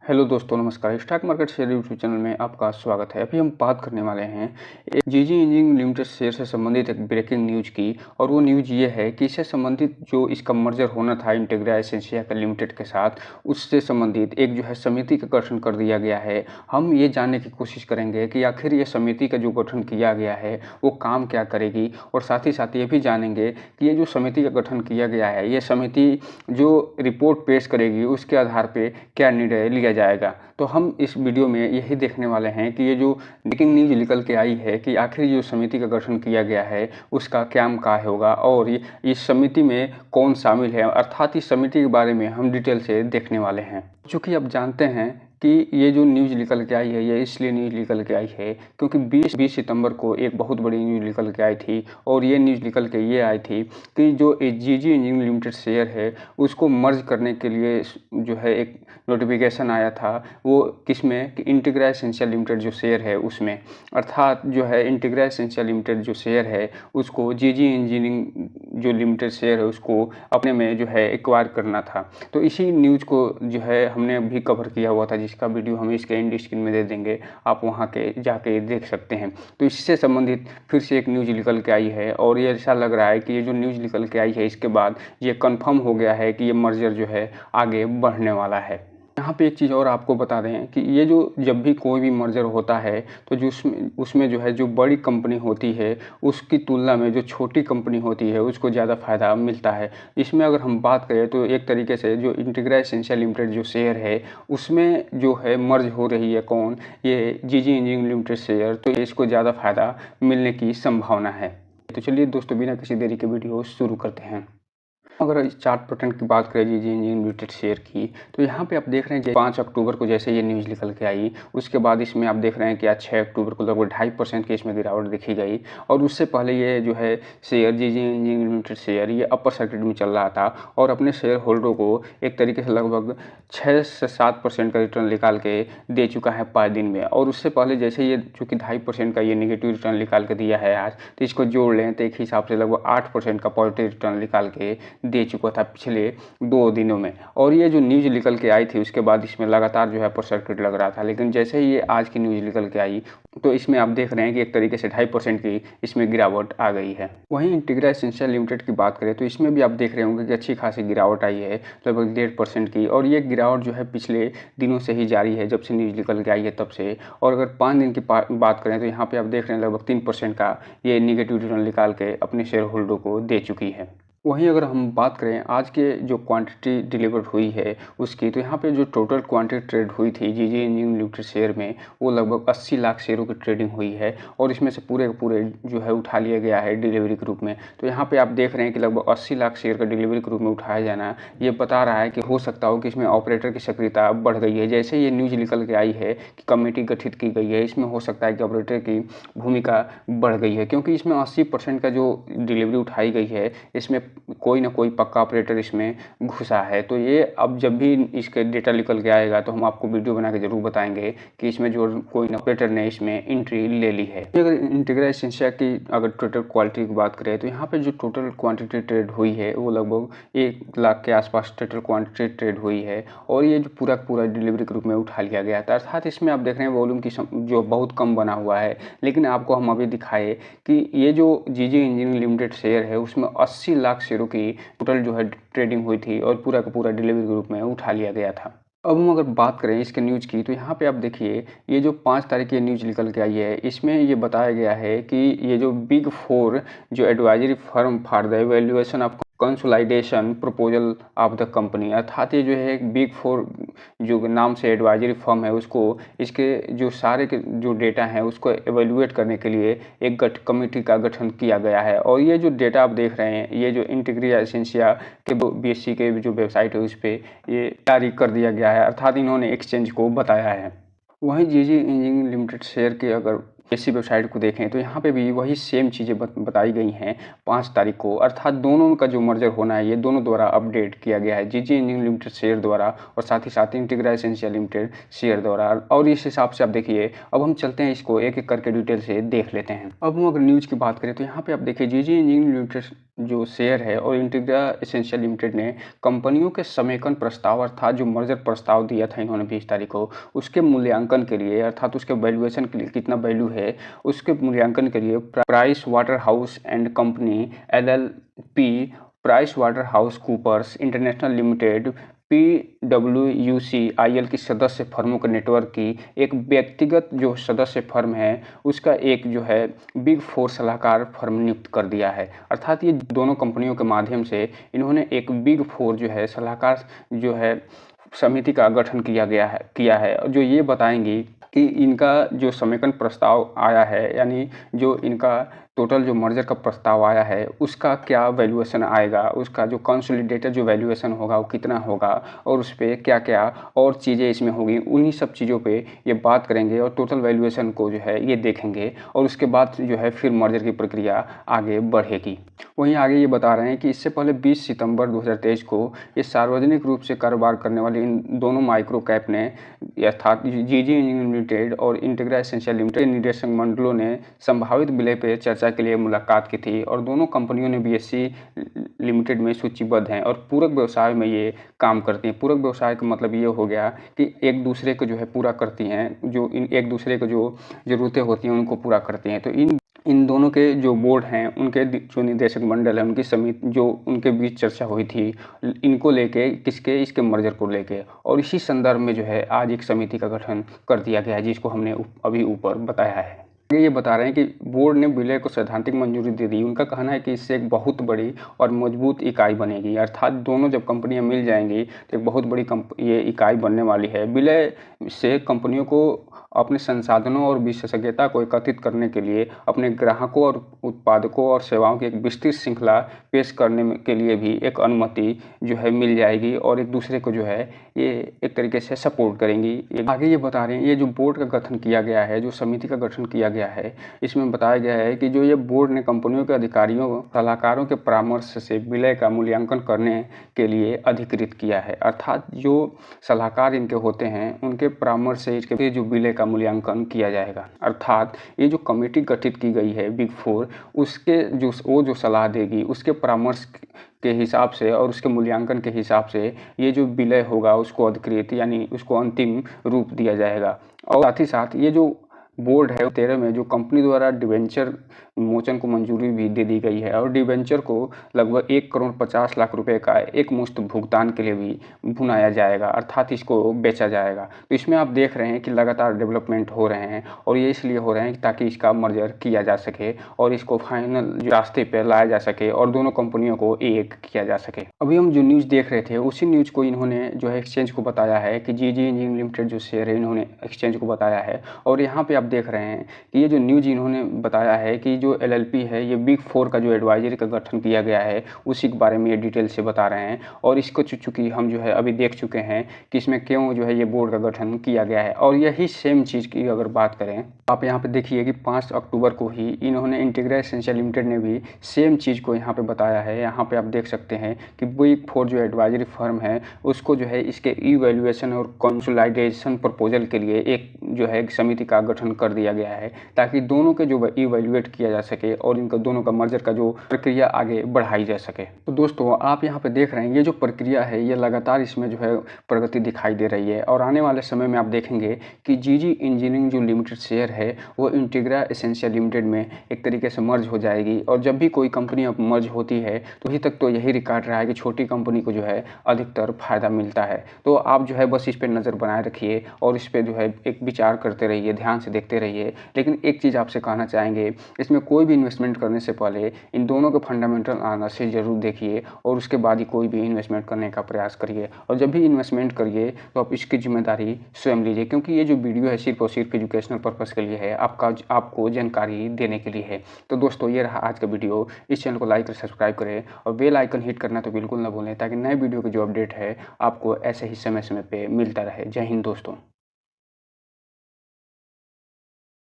Hello दोस्तों, नमस्कार। Stock market share YouTube channel में आपका स्वागत है। अभी हम बात करने वाले हैं एक जीजी इंजीनियरिंग लिमिटेड शेयर से संबंधित एक ब्रेकिंग न्यूज़ की। और वो न्यूज़ ये है कि इससे संबंधित जो इसका मर्जर होना था इंटीग्रा एसेंशिया के लिमिटेड के साथ, उससे संबंधित एक जो है समिति का गठन कर दिया गया है। हम ये जानने की कोशिश करेंगे कि आखिर ये समिति का जो गठन किया गया है वो काम क्या करेगी, और साथ ही साथ ये भी जानेंगे कि ये जो समिति का गठन किया गया है, ये समिति जो रिपोर्ट पेश करेगी उसके आधार पर क्या निर्णय लिया जाएगा। तो हम इस वीडियो में यही देखने वाले हैं कि ये जो ब्रेकिंग न्यूज़ निकल के आई है कि आखिर जो समिति का गठन किया गया है उसका क्या काम होगा, और इस समिति में कौन शामिल है, अर्थात इस समिति के बारे में हम डिटेल से देखने वाले हैं। चूँकि आप जानते हैं कि ये जो न्यूज़ निकल के आई है ये इसलिए न्यूज़ निकल के आई है क्योंकि 20 सितंबर को एक बहुत बड़ी न्यूज़ निकल के आई थी। और ये न्यूज़ निकल के ये आई थी कि जो जीजी इंजीनियरिंग लिमिटेड शेयर है उसको मर्ज करने के लिए जो है एक नोटिफिकेशन आया था। वो किसमें कि इंटीग्रा एसेंशिया लिमिटेड जो शेयर है उसमें, अर्थात जो है इंटीग्रा एसेंशिया लिमिटेड जो शेयर है उसको जीजी इंजीनियरिंग जो लिमिटेड शेयर है उसको अपने में जो है एक्वायर करना था। तो इसी न्यूज़ को जो है हमने भी कवर किया हुआ था, जिसका वीडियो हम इसके एंड स्क्रीन में दे देंगे, आप वहां के जाके देख सकते हैं। तो इससे संबंधित फिर से एक न्यूज़ निकल के आई है और ये ऐसा लग रहा है कि ये जो न्यूज़ निकल के आई है इसके बाद ये कंफर्म हो गया है कि ये मर्जर जो है आगे बढ़ने वाला है। यहाँ पे एक चीज़ और आपको बता दें कि ये जो जब भी कोई भी मर्जर होता है तो जो उसमें जो है जो बड़ी कंपनी होती है उसकी तुलना में जो छोटी कंपनी होती है उसको ज़्यादा फ़ायदा मिलता है। इसमें अगर हम बात करें तो एक तरीके से जो इंटीग्रा एसेंशिया लिमिटेड जो शेयर है उसमें जो है मर्ज हो रही है कौन, ये जीजी इंजीनियरिंग लिमिटेड शेयर, तो इसको ज़्यादा फ़ायदा मिलने की संभावना है। तो चलिए दोस्तों, बिना किसी देरी के वीडियो शुरू करते हैं। अगर इस चार्ट पैटर्न की बात करें जीजी इंजीनियरिंग लिमिटेड शेयर की, तो यहाँ पे आप देख रहे हैं कि 5 अक्टूबर को जैसे ये न्यूज़ निकल के आई, उसके बाद इसमें आप देख रहे हैं कि आज 6 अक्टूबर को लगभग 2.5% की इसमें गिरावट देखी गई। और उससे पहले ये जो है शेयर जीजी इंजीनियरिंग लिमिटेड शेयर ये अपर सर्किट में चल रहा था और अपने शेयर होल्डरों को एक तरीके से लगभग 6 से 7% का रिटर्न निकाल के दे चुका है 5 दिन में। और उससे पहले जैसे ये चूँकि 2.5% का ये निगेटिव रिटर्न निकाल के दिया है आज, तो इसको जोड़ लें तो एक हिसाब से लगभग 8% का पॉजिटिव रिटर्न निकाल के दे चुका था पिछले 2 दिनों में। और ये जो न्यूज़ निकल के आई थी उसके बाद इसमें लगातार जो है अपर सर्किट लग रहा था, लेकिन जैसे ही ये आज की न्यूज़ निकल के आई तो इसमें आप देख रहे हैं कि एक तरीके से 2.5% की इसमें गिरावट आ गई है। वहीं इंटीग्रा एसेंशिया लिमिटेड की बात करें तो इसमें भी आप देख रहे होंगे कि अच्छी खासी गिरावट आई है, लगभग 1.5% की। और ये गिरावट जो है पिछले दिनों से ही जारी है, जब से न्यूज़ निकल के आई है तब से। और अगर 5 दिन की बात करें तो यहाँ पे आप देख रहे हैं लगभग 3% का ये निगेटिव रिटर्न निकाल के अपने शेयर होल्डर को दे चुकी है। वहीं अगर हम बात करें आज के जो क्वांटिटी डिलीवर्ड हुई है उसकी, तो यहाँ पे जो टोटल क्वांटिटी ट्रेड हुई थी जीजी इंजीनियरिंग लिमिटेड शेयर में वो लगभग 80 लाख शेयरों की ट्रेडिंग हुई है। और इसमें से पूरे के पूरे जो है उठा लिया गया है डिलीवरी के रूप में। तो यहाँ पे आप देख रहे हैं कि लगभग 80 लाख शेयर का डिलीवरी के रूप में उठाया जाना ये बता रहा है कि हो सकता हो कि इसमें ऑपरेटर की सक्रियता बढ़ गई है। जैसे ये न्यूज़ निकल के आई है कि कमेटी गठित की गई है, इसमें हो सकता है कि ऑपरेटर की भूमिका बढ़ गई है, क्योंकि इसमें 80% का जो डिलीवरी उठाई गई है इसमें कोई ना कोई पक्का ऑपरेटर इसमें घुसा है। तो ये अब जब भी इसके डेटा निकल के आएगा तो हम आपको वीडियो बना के ज़रूर बताएंगे कि इसमें जो कोई ना ऑपरेटर ने इसमें एंट्री ले ली है। अगर इंटीग्रा एसेंशिया की अगर टोटल क्वालिटी की बात करें तो यहाँ पे जो टोटल क्वांटिटी ट्रेड हुई है वो लगभग 1 लाख के आसपास टोटल क्वांटिटी ट्रेड हुई है। और ये जो पूरा डिलीवरी के रूप में उठा लिया गया था, अर्थात इसमें आप देख रहे हैं वॉल्यूम की जो बहुत कम बना हुआ है। लेकिन आपको हम अभी दिखाए कि ये जो जीजी इंजीनियरिंग लिमिटेड शेयर है उसमें 80 लाख शेयरों की टोटल जो है ट्रेडिंग हुई थी और पूरा का पूरा डिलीवरी के रूप में उठा लिया गया था। अब हम अगर बात करें इसके न्यूज़ की, तो यहाँ पे आप देखिए ये जो 5 तारीख की न्यूज़ निकल के आई है इसमें ये बताया गया है कि ये जो बिग 4 जो advisory firm for the evaluation of consolidation proposal of the company, अर्थात ये जो है एक बिग 4 जो नाम से एडवाइजरी फर्म है उसको इसके जो सारे के जो डेटा हैं उसको एवेल्युएट करने के लिए एक कमेटी का गठन किया गया है। और ये जो डेटा आप देख रहे हैं ये जो इंटीग्रा एसेंशिया के बीएसई के जो वेबसाइट है उस पर ये जारी कर दिया गया है, अर्थात इन्होंने एक्सचेंज को बताया है। वहीं जीजी इंजीनियरिंग लिमिटेड शेयर की अगर इसी वेबसाइट को देखें तो यहाँ पे भी वही सेम चीज़ें बताई गई हैं 5 तारीख को, अर्थात दोनों का जो मर्जर होना है ये दोनों द्वारा अपडेट किया गया है, जीजी इंजीनियरिंग लिमिटेड शेयर द्वारा और साथ ही साथ इंटीग्रा एसेंशियल लिमिटेड शेयर द्वारा। और इस हिसाब से आप देखिए, अब हम चलते हैं इसको एक एक करके डिटेल से देख लेते हैं। अब हम अगर न्यूज़ की बात करें तो यहाँ पे आप देखिए जीजी इंजीनियरिंग लिमिटेड जो शेयर है और इंटीग्रा एसेंशियल लिमिटेड ने कंपनियों के समेकन प्रस्ताव अर्थात जो मर्जर प्रस्ताव दिया था इन्होंने 20 तारीख को, उसके मूल्यांकन के लिए अर्थात उसके वैल्यूएशन के लिए कितना वैल्यू है उसके मूल्यांकन के लिए Pricewaterhouse and Company LLP, Pricewaterhouse Coopers International Limited PwCIL की सदस्य फर्मों के नेटवर्क की एक व्यक्तिगत जो सदस्य फर्म है उसका एक जो है बिग 4 सलाहकार फर्म नियुक्त कर दिया है। अर्थात ये दोनों कंपनियों के माध्यम से इन्होंने एक बिग 4 जो है सलाहकार जो है समिति का गठन किया है जो ये बताएंगी कि इनका जो समेकन प्रस्ताव आया है, यानी जो इनका टोटल जो मर्जर का प्रस्ताव आया है उसका क्या वैल्यूएशन आएगा, उसका जो कंसोलिडेटेड जो वैल्यूएशन होगा वो कितना होगा और उस पर क्या क्या और चीज़ें इसमें होगी, उन्हीं सब चीज़ों पे ये बात करेंगे और टोटल वैल्यूएशन को जो है ये देखेंगे और उसके बाद जो है फिर मर्जर की प्रक्रिया आगे बढ़ेगी। वहीं आगे ये बता रहे हैं कि इससे पहले 20 सितंबर 2023 को ये सार्वजनिक रूप से कारोबार करने वाले इन दोनों माइक्रो कैप ने अर्थात जीजी इंजीनियरिंग लिमिटेड और इंटीग्रा एसेंशियल लिमिटेड निदेशक मंडलों ने संभावित विलय पर चर्चा के लिए मुलाकात की थी और दोनों कंपनियों ने BSE लिमिटेड में सूचीबद्ध हैं और पूरक व्यवसाय में ये काम करती हैं। पूरक व्यवसाय का मतलब ये हो गया कि एक दूसरे को जो है पूरा करती हैं, जो एक दूसरे को जो ज़रूरतें होती हैं उनको पूरा करती हैं। तो इन दोनों के जो बोर्ड हैं उनके जो निदेशक मंडल है उनकी समिति जो उनके बीच चर्चा हुई थी इनको लेके इसके मर्जर को लेके, और इसी संदर्भ में जो है आज एक समिति का गठन कर दिया गया है जिसको हमने अभी ऊपर बताया है। ये बता रहे हैं कि बोर्ड ने विलय को सैद्धांतिक मंजूरी दे दी। उनका कहना है कि इससे एक बहुत बड़ी और मजबूत इकाई बनेगी, अर्थात दोनों जब कंपनियां मिल जाएंगी तो एक बहुत बड़ी ये इकाई बनने वाली है। विलय से कंपनियों को अपने संसाधनों और विशेषज्ञता को एकत्रित करने के लिए अपने ग्राहकों और उत्पादकों और सेवाओं की एक विस्तृत श्रृंखला पेश करने के लिए भी एक अनुमति जो है मिल जाएगी और एक दूसरे को जो है ये एक तरीके से सपोर्ट करेंगी। आगे ये बता रहे हैं ये जो बोर्ड का गठन किया गया है, जो समिति का गठन किया गया है, इसमें बताया गया है कि जो ये बोर्ड ने कंपनियों के अधिकारियों सलाहकारों के परामर्श से विलय का मूल्यांकन करने के लिए अधिकृत किया है। अर्थात जो सलाहकार इनके होते हैं उनके परामर्श से इसके जो विलय का मूल्यांकन किया जाएगा। अर्थात ये जो कमेटी गठित की गई है बिग 4 उसके जो सलाह देगी उसके परामर्श के हिसाब से और उसके मूल्यांकन के हिसाब से ये जो विलय होगा उसको अधिकृत यानी उसको अंतिम रूप दिया जाएगा। और साथ ही साथ ये जो बोर्ड है 13 में जो कंपनी द्वारा डिवेंचर मोचन को मंजूरी भी दे दी गई है और डिवेंचर को लगभग 1,50,00,000 रुपए का एक मुश्त भुगतान के लिए भी भुनाया जाएगा, अर्थात इसको बेचा जाएगा। तो इसमें आप देख रहे हैं कि लगातार डेवलपमेंट हो रहे हैं और ये इसलिए हो रहे हैं ताकि इसका मर्जर किया जा सके और इसको फाइनल रास्ते पर लाया जा सके और दोनों कंपनियों को एक किया जा सके। अभी हम जो न्यूज़ देख रहे थे उसी न्यूज़ को इन्होंने जो है एक्सचेंज को बताया है कि जीजी इंजीनियरिंग लिमिटेड जो शेयर है इन्होंने एक्सचेंज को बताया है और यहाँ पे आप देख रहे हैं कि ये जो न्यूज़ इन्होंने बताया है कि जो LLP है ये बिग 4 का जो एडवाइजरी का गठन किया गया है उसी के बारे में ये डिटेल से बता रहे हैं और इसको चूँकि हम जो है अभी देख चुके हैं कि इसमें क्यों जो है ये बोर्ड का गठन किया गया है। और यही सेम चीज़ की अगर बात करें आप यहाँ पे देखिए कि 5 अक्टूबर को ही इन्होंने इंटीग्रा एसेंशियल लिमिटेड ने भी सेम चीज़ को यहाँ पे बताया है। यहाँ पे आप देख सकते हैं कि बिग 4 जो एडवाइजरी फर्म है उसको जो है इसके इवैल्यूएशन और कंसोलिडेशन प्रपोजल के लिए एक जो है समिति का गठन कर दिया गया है ताकि दोनों के जो इवैल्यूएट किया जा सके और इनका दोनों का मर्जर का जो प्रक्रिया आगे बढ़ाई जा सके। तो दोस्तों आप यहाँ पे देख रहे हैं ये जो प्रक्रिया है ये लगातार इसमें जो है प्रगति दिखाई दे रही है और आने वाले समय में आप देखेंगे कि जीजी इंजीनियरिंग जो लिमिटेड शेयर है वो इंटीग्रा एसेंशियल लिमिटेड में एक तरीके से मर्ज हो जाएगी। और जब भी कोई कंपनी अब मर्ज होती है तो अभी तक तो यही रिकॉर्ड रहा है कि छोटी कंपनी को जो है अधिकतर फायदा मिलता है। तो आप जो है बस इस पर नज़र बनाए रखिए और इस पर जो है एक विचार करते रहिए, ध्यान से देखते रहिए। लेकिन एक चीज़ आपसे कहना चाहेंगे, इसमें कोई भी इन्वेस्टमेंट करने से पहले इन दोनों के फंडामेंटल एनालिसिस जरूर देखिए और उसके बाद ही कोई भी इन्वेस्टमेंट करने का प्रयास करिए। और जब भी इन्वेस्टमेंट करिए तो आप इसकी जिम्मेदारी स्वयं लीजिए, क्योंकि ये जो वीडियो है सिर्फ और सिर्फ एजुकेशनल पर्पज़ के लिए है, आपको जानकारी देने के लिए है। तो दोस्तों ये रहा आज का वीडियो। इस चैनल को लाइक और सब्सक्राइब करें और बेल आइकन हिट करना तो बिल्कुल ना भूलें ताकि नए वीडियो की जो अपडेट है आपको ऐसे ही समय समय पे मिलता रहे। जय हिंद दोस्तों।